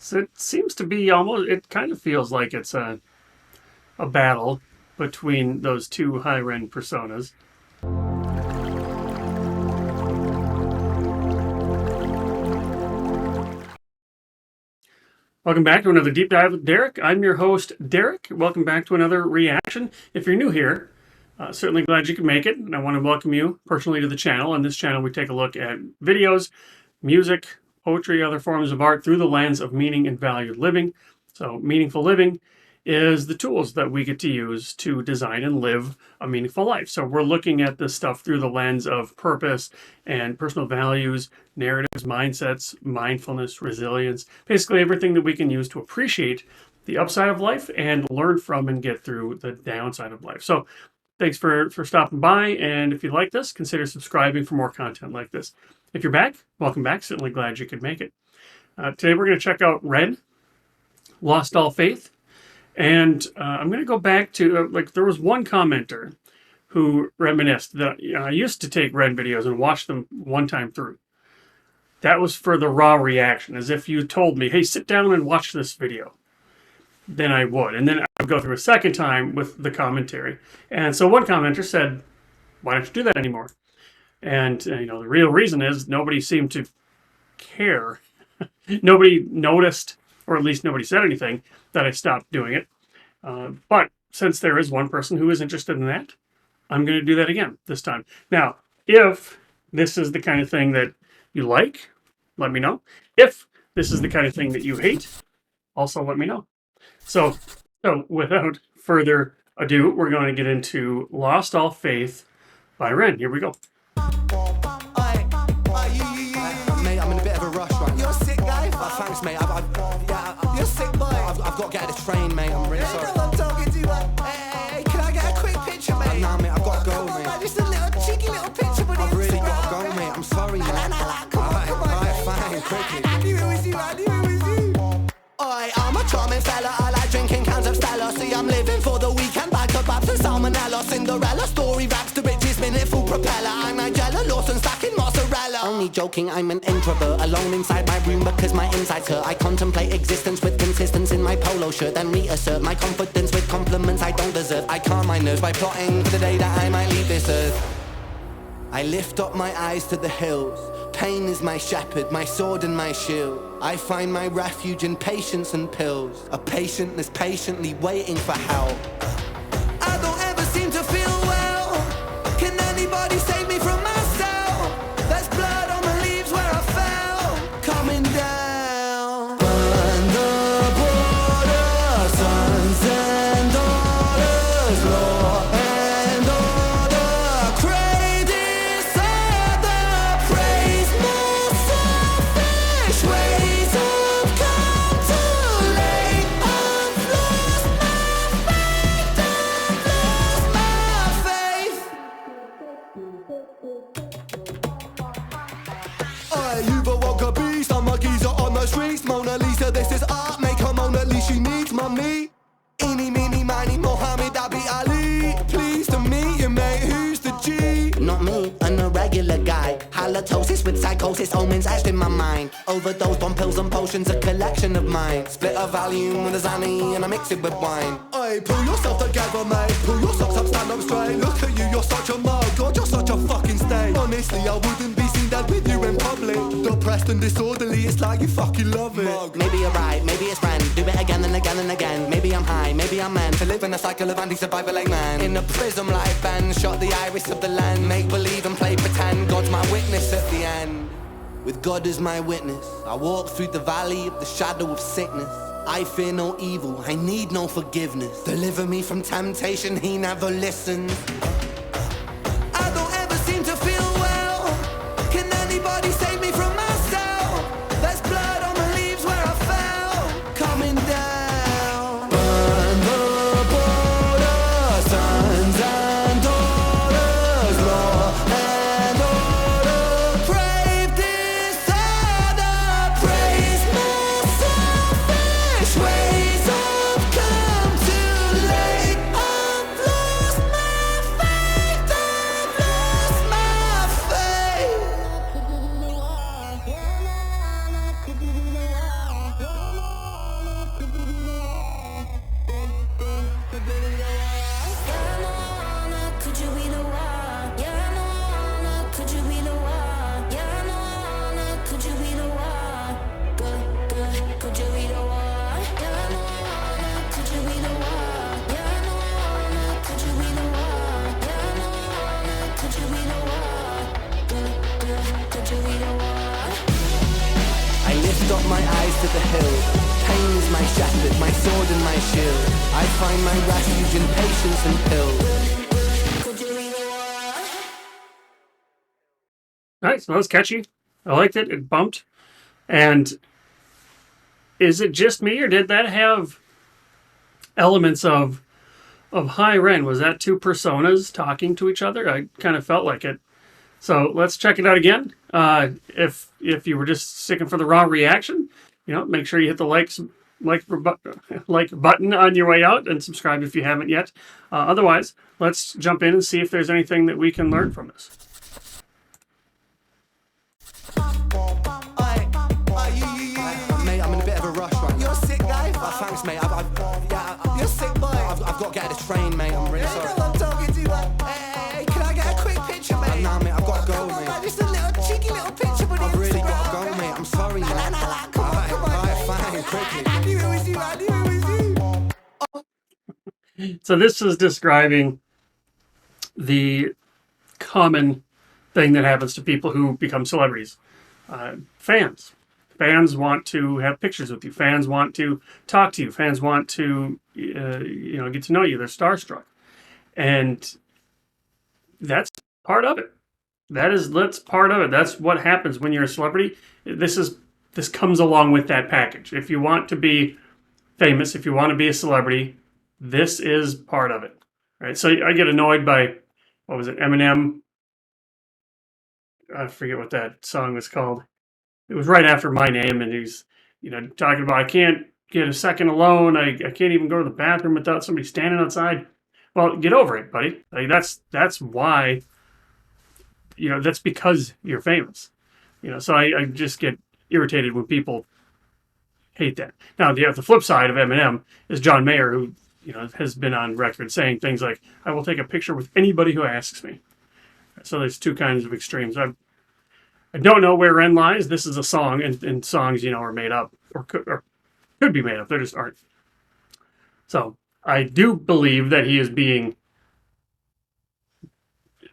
So it seems to be almost, it kind of feels like it's a battle between those two high-end personas. Welcome back to another Deep Dive with Derek. I'm your host, Derek. Welcome back to another reaction. If you're new here, certainly glad you could make it. And I want to welcome you personally to the channel. On this channel, we take a look at videos, music, poetry, other forms of art through the lens of meaning and valued living. So meaningful living is the tools that we get to use to design and live a meaningful life. So we're looking at this stuff through the lens of purpose and personal values, narratives, mindsets, mindfulness, resilience, basically everything that we can use to appreciate the upside of life and learn from and get through the downside of life. So thanks for stopping by. And if you like this, consider subscribing for more content like this. If you're back, welcome back. Certainly glad you could make it. Today we're going to check out Red, Lost All Faith. And I'm going to go back to, there was one commenter who reminisced that I used to take Red videos and watch them one time through. That was for the raw reaction, as if you told me, hey, sit down and watch this video. Then I would. And then I would go through a second time with the commentary. And so one commenter said, why don't you do that anymore? And, the real reason is nobody seemed to care. Nobody noticed, or at least nobody said anything, that I stopped doing it. But since there is one person who is interested in that, I'm going to do that again this time. Now, if this is the kind of thing that you like, let me know. If this is the kind of thing that you hate, also let me know. So without further ado, we're going to get into Lost All Faith by Ren. Here we go. Mate, I'm in a bit of a rush right now. You're sick, guy. Thanks, mate. You're sick, boy. I've got to get out of the train, mate. I'm really sorry. I'm talking to you, Hey, can I get a quick picture, mate? Nah, mate, I've got to go, mate. Just a little cheeky little picture, but I've really got to go, mate. I'm sorry, mate. Alright, fine, quickly. I knew it was you. I'm a charming fella. I like drinking cans of Stella. See, I'm living for the weekend. Bag kebabs and salmonella. Cinderella story raps to riches, minute full propeller. I'm Nigella Lawson stacking mozzarella. Only joking, I'm an introvert. Alone inside my room because my insides hurt. I contemplate existence with consistency in my polo shirt. Then reassert my confidence with compliments I don't deserve. I calm my nerves by plotting for the day that I might leave this earth. I lift up my eyes to the hills. Pain is my shepherd, my sword and my shield. I find my refuge in patience and pills. A patient is patiently waiting for help. I don't ever seem to feel well. Can anybody save me from myself? There's blood on the leaves where I fell. Coming down. Burn the border, sons and daughters, law and order. Crave disorder, praise more selfish ways have come too late. I've lost my faith, you've awoke a beast. I'm a geezer on the streets. Mona Lisa, this is art. Make her Mona Lisa, she needs mummy. Eeny, meeny, miny, Mohammed Abi Ali. Pleased to meet you, mate. Who's the G? Not me, an irregular guy. Halitosis with psychosis, omens etched in my mind. Overdosed on pills and potions, a collection of mine. Split a Valium with a Zanny and I mix it with wine. Hey, pull yourself together, mate. Pull your socks up, stand up straight. Look at you, you're such a mug. God, you're such a fucking stain. Honestly, I wouldn't be seen dead with you in public. Depressed and disorderly, it's like you fucking love it. Mug. Maybe you're right, maybe it's friend. Do it again and again and again. Maybe I'm high, maybe I'm meant to live in a cycle of anti-survival like man. In a prism like Ben, shot the iris of the land. Make believe and play pretend. God's my witness at the end. With God as my witness, I walk through the valley of the shadow of sickness. I fear no evil, I need no forgiveness. Deliver me from temptation, he never listens. I don't ever seem to feel well. Can anybody save me from myself? There's blood on the leaves where I fell. Coming down. Burn the border, sons and daughters, law and order. Crave disorder, praise more selfish ways have come too late. I've lost my faith. lift up my eyes to the hill. Pain is my shepherd, my sword and my shield. I find my refuge in patience and pills. Nice. That was catchy. I liked it. It bumped. And is it just me, or did that have elements of High Ren? Was that two personas talking to each other? I kind of felt like it. So let's check it out again. If you were just sticking for the raw reaction, make sure you hit the like button on your way out and subscribe if you haven't yet. Otherwise, let's jump in and see if there's anything that we can learn from this. Mate, I'm in a bit of a rush right now. You're sick, guy. Thanks, mate. You're sick, boy. I've got to get out of the train, mate. I'm really sorry. I'm talking to you. Hey, can I get a quick picture, mate? Nah, mate, I've got to go, mate. Just a little cheeky little picture, but I've really got to go, mate. I'm sorry, mate. Come on, fine, quickly. I knew it was you. So this is describing the common thing that happens to people who become celebrities. Fans want to have pictures with you. Fans want to talk to you. Fans want to, get to know you. They're starstruck, and that's part of it. That's part of it. That's what happens when you're a celebrity. This comes along with that package. If you want to be famous, if you want to be a celebrity, this is part of it, right? So I get annoyed by, what was it, Eminem? I forget what that song was called. It was right after My Name, and he's, talking about, I can't get a second alone. I can't even go to the bathroom without somebody standing outside. Well, get over it, buddy. Like that's why, that's because you're famous. So I just get irritated when people hate that. Now, the flip side of Eminem is John Mayer, who, has been on record saying things like, I will take a picture with anybody who asks me. So there's two kinds of extremes. I don't know where Ren lies. This is a song, and songs, are made up or could be made up. They just aren't. So I do believe that he is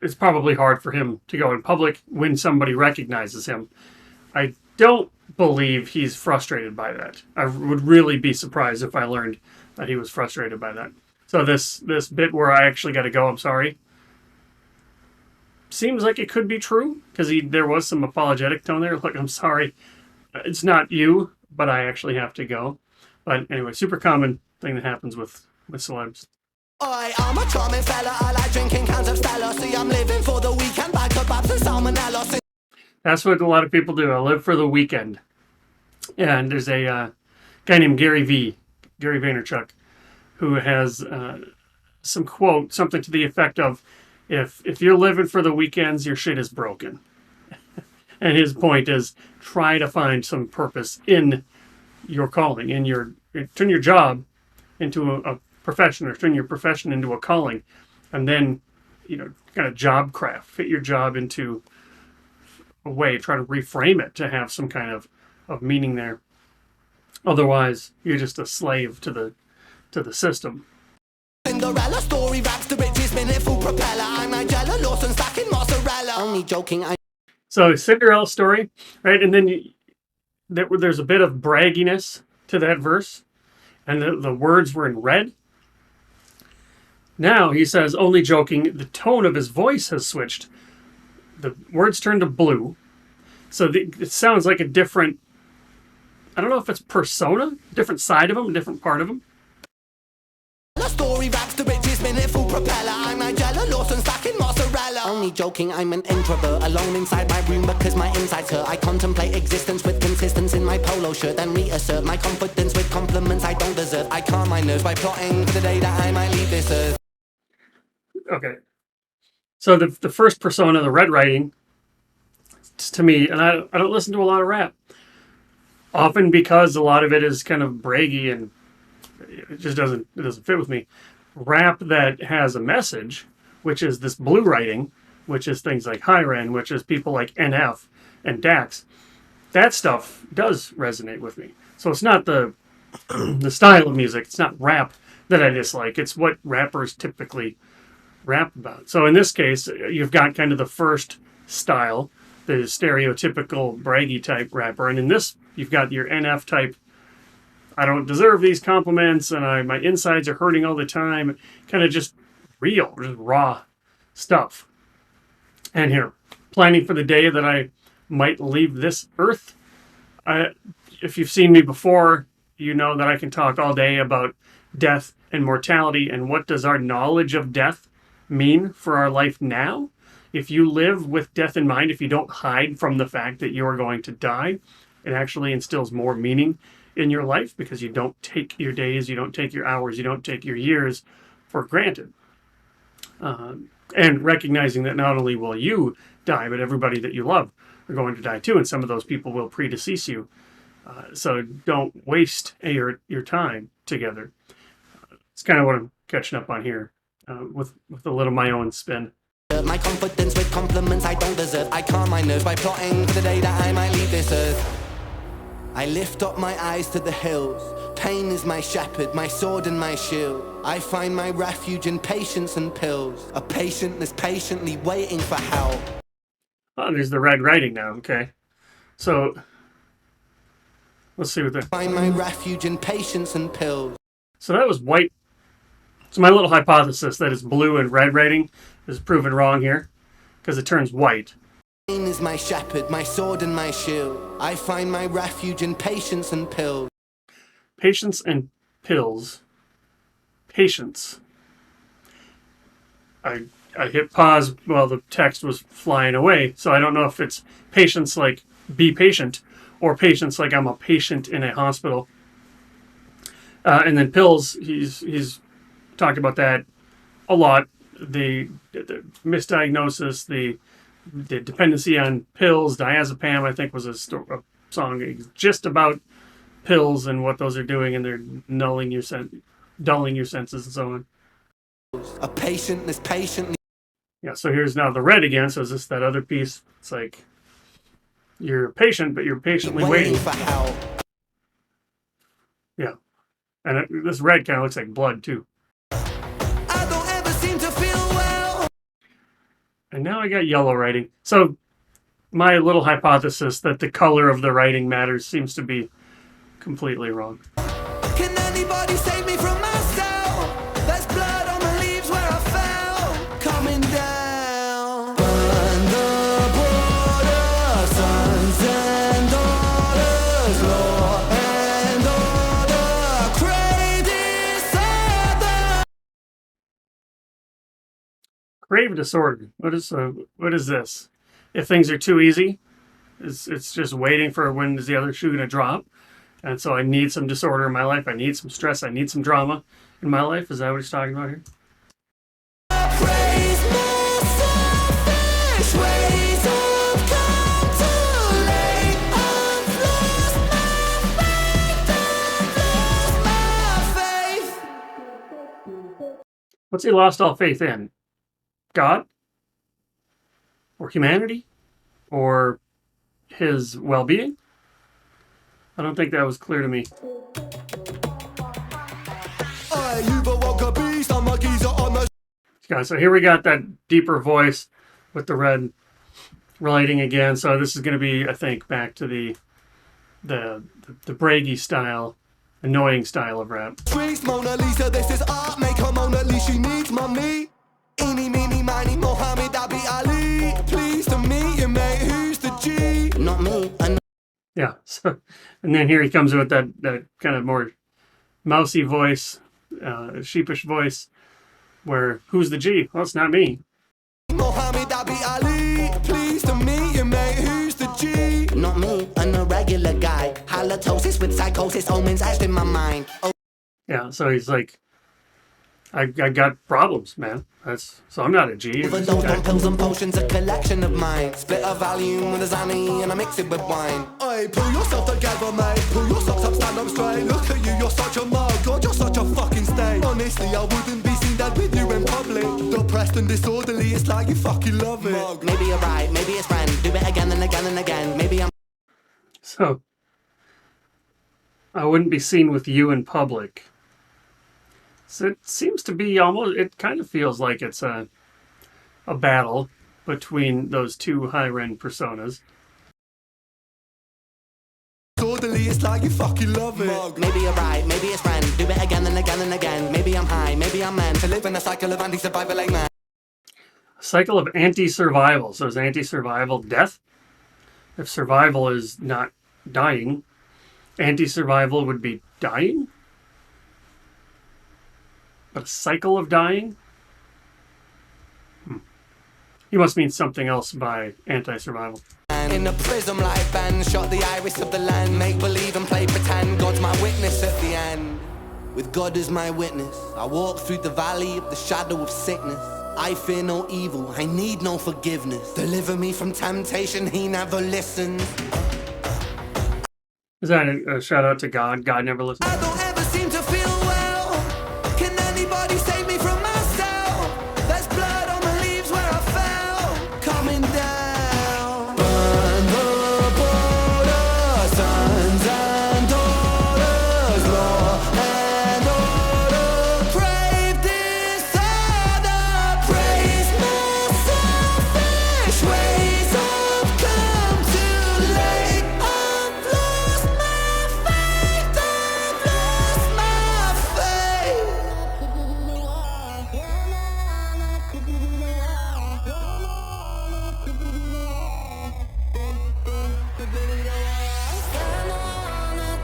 it's probably hard for him to go in public when somebody recognizes him. I don't believe he's frustrated by that. I would really be surprised if I learned that he was frustrated by that. So this bit where I actually got to go, I'm sorry, seems like it could be true, because there was some apologetic tone there. Look, I'm sorry, it's not you, but I actually have to go. But anyway, super common thing that happens with celebs. I'm a charming fella, I like drinking cans of Stella. See, I'm living for the weekend, by kebabs and salmonella. That's what a lot of people do. I live for the weekend. And there's a guy named Gary Vaynerchuk, who has some quote, something to the effect of, if you're living for the weekends, your shit is broken. And his point is, try to find some purpose in your calling, turn your job into a profession, or turn your profession into a calling, and then, kind of job craft, fit your job into a way, try to reframe it to have some kind of meaning there. Otherwise, you're just a slave to the system. Cinderella story wraps the riches, minute full propeller. I'm Nigella Lawson stacking mozzarella. Only joking. So Cinderella story, right? And then there's a bit of bragginess to that verse, and the words were in red. Now he says, only joking. The tone of his voice has switched. The words turned to blue. So it sounds like a different, I don't know if it's persona, different side of him, a different part of him. Story wraps the riches, minute full propeller. I'm Nigella Lawson stacking mozzarella. Only joking, I'm an introvert, alone inside my room because my insides hurt. I contemplate existence with consistency in my polo shirt, then reassert my confidence with compliments I don't deserve. I calm my nerves by plotting for the day that I might leave this earth. Okay. So the first persona, the red writing, to me, and I don't listen to a lot of rap, often because a lot of it is kind of braggy and it just doesn't fit with me. Rap that has a message, which is this blue writing, which is things like High Ren, which is people like NF and Dax, that stuff does resonate with me. So it's not the style of music, it's not rap that I dislike, it's what rappers typically rap about. So in this case, you've got kind of the first style the stereotypical braggy type rapper. And in this, you've got your NF type, I don't deserve these compliments, and my insides are hurting all the time. Kind of just real, just raw stuff. And here, planning for the day that I might leave this earth. If you've seen me before, you know that I can talk all day about death and mortality and what does our knowledge of death mean for our life now. If you live with death in mind, if you don't hide from the fact that you're going to die, it actually instills more meaning in your life because you don't take your days, you don't take your hours, you don't take your years for granted. And recognizing that not only will you die, but everybody that you love are going to die too, and some of those people will predecease you. So don't waste your time together. It's kind of what I'm catching up on here with a little my own spin. My confidence with compliments I don't deserve. I calm my nerves by plotting for the day that I might leave this earth. I lift up my eyes to the hills. Pain is my shepherd, my sword and my shield. I find my refuge in patience and pills. A patient that's patiently waiting for help. Oh, there's the red writing now. Okay, so let's see what that. Find my refuge in patience and pills. So that was white. So my little hypothesis that it's blue and red writing is proven wrong here because it turns white. Pain is my shepherd, my sword and my shield. I find my refuge in patience and pills. Patience and pills. Patience. I hit pause while the text was flying away, so I don't know if it's patience like be patient or patience like I'm a patient in a hospital. And then pills, he's talked about that a lot. The misdiagnosis, the dependency on pills, diazepam, I think was a song just about pills and what those are doing, and they're dulling your senses and so on. A patient is patiently. Yeah, so here's now the red again. So is this that other piece? It's like you're a patient, but you're patiently waiting for help. Yeah, and this red kind of looks like blood too. I don't ever seem to feel well. And now I got yellow writing. So my little hypothesis that the color of the writing matters seems to be completely wrong. Can anybody save me from myself? There's blood on the leaves where I fell. Coming down. Burn the border, sons and daughters, law and order, crave disorder. Crave disorder. What is this? If things are too easy, it's just waiting for when is the other shoe going to drop. And so I need some disorder in my life. I need some stress. I need some drama in my life. Is that what he's talking about here? Praise my selfish ways of controlling. I've lost my faith. What's he lost all faith in? God? Or humanity? Or his well-being? I don't think that was clear to me. So here we got that deeper voice with the red writing again. So this is going to be, I think, back to the braggy style, annoying style of rap. Mona Lisa, this is art, make her Mona Lisa, she needs money. Eeny, meeny, miny, Mohammed, Abi Ali. Pleased to meet you, mate, who's the G? Not me, Yeah, so, and then here he comes with that kind of more mousy voice, sheepish voice, where, who's the G? Well, it's not me. Mohammed Abi Ali, pleased to meet you, mate, who's the G? Not me, an irregular guy. Halitosis with psychosis, omens etched in my mind. Oh. Yeah, so he's like, I got problems, man. So I'm not a G. Overdose on pills and potions, a collection of mine. Split a Valium with a Zanny and I mix it with wine. Oi, pull yourself together, mate. Pull your socks up, stand up straight. Look at you, you're such a mug. God, you're such a fucking stain. Honestly, I wouldn't be seen dead with you in public. Depressed and disorderly, it's like you fucking love it. Mug. Maybe you're right, maybe it's friend. Do it again and again and again. Maybe I'm... So, I wouldn't be seen with you in public. So it seems to be almost, it kind of feels like it's a battle between those two high-ren personas. Orderly, it's like you fucking love it. Maybe you're right, maybe it's friend. Do it again and again and again. Maybe I'm high, maybe I'm meant to live in a cycle of anti-survival like man. A cycle of anti-survival. So is anti-survival death? If survival is not dying, anti-survival would be dying? But a cycle of dying? You must mean something else by anti-survival. In a prism like Ben, shot the iris of the land. Make believe and play pretend, God's my witness at the end. With God as my witness, I walk through the valley of the shadow of sickness. I fear no evil, I need no forgiveness. Deliver me from temptation, he never listens. Is that a shout out to God? God never listens. I don't ever seem to feel well. Can anybody save me from myself? There's blood on the leaves where I fell. Coming down. Burn the border, sons and daughters, law and order. Brave disorder, praise my selfish ways. I've come too late. I've lost my faith. I've lost my faith.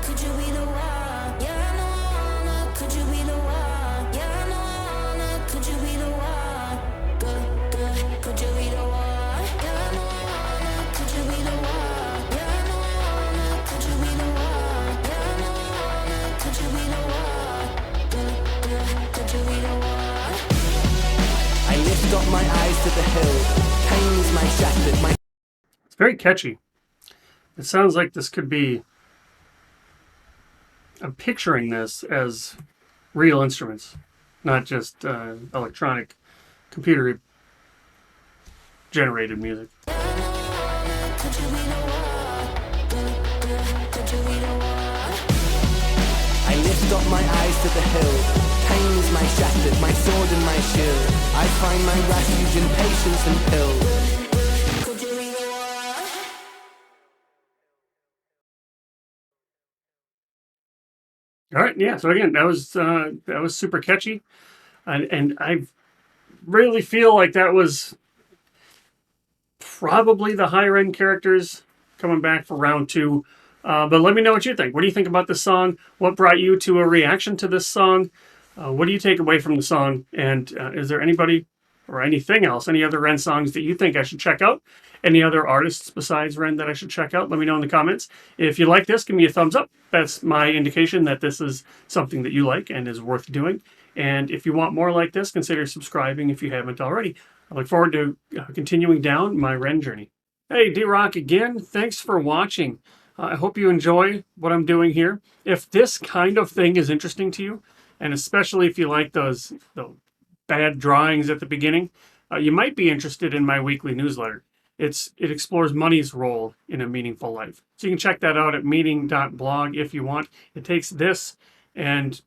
Could you be the one? Yeah, no, could you be the one? Yeah, no, could you be the one? Good, could you be the one? Yeah, no, could you be the one? Yeah, no, could you be the one? Yeah, no, could you be the one? Good, could you be the one? I lift up my eyes to the hill. Pain is my shepherd, my It's very catchy. It sounds like this could be... I'm picturing this as real instruments, not just electronic, computer-generated music. Could you be the one? Good, could you be the one? I lift up my eyes to the hill. Pain is my shepherd, my sword and my shield. I find my refuge in patience and pills. Could you be the one? All right, yeah. So again, that was super catchy, and I really feel like that was probably the higher end characters coming back for round two. But let me know what you think. What do you think about this song? What brought you to a reaction to this song? What do you take away from the song? And is there anybody or anything else, any other Ren songs that you think I should check out? Any other artists besides Ren that I should check out? Let me know in the comments. If you like this, give me a thumbs up. That's my indication that this is something that you like and is worth doing. And if you want more like this, consider subscribing if you haven't already. I look forward to continuing down my Ren journey. Hey, D-Rock again. Thanks for watching. I hope you enjoy what I'm doing here. If this kind of thing is interesting to you, and especially if you like those bad drawings at the beginning, you might be interested in my weekly newsletter. It explores money's role in a meaningful life. So you can check that out at meaning.blog if you want. It takes this and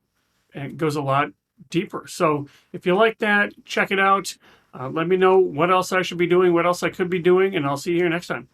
it goes a lot deeper. So if you like that, check it out. Let me know what else I should be doing, what else I could be doing, and I'll see you here next time.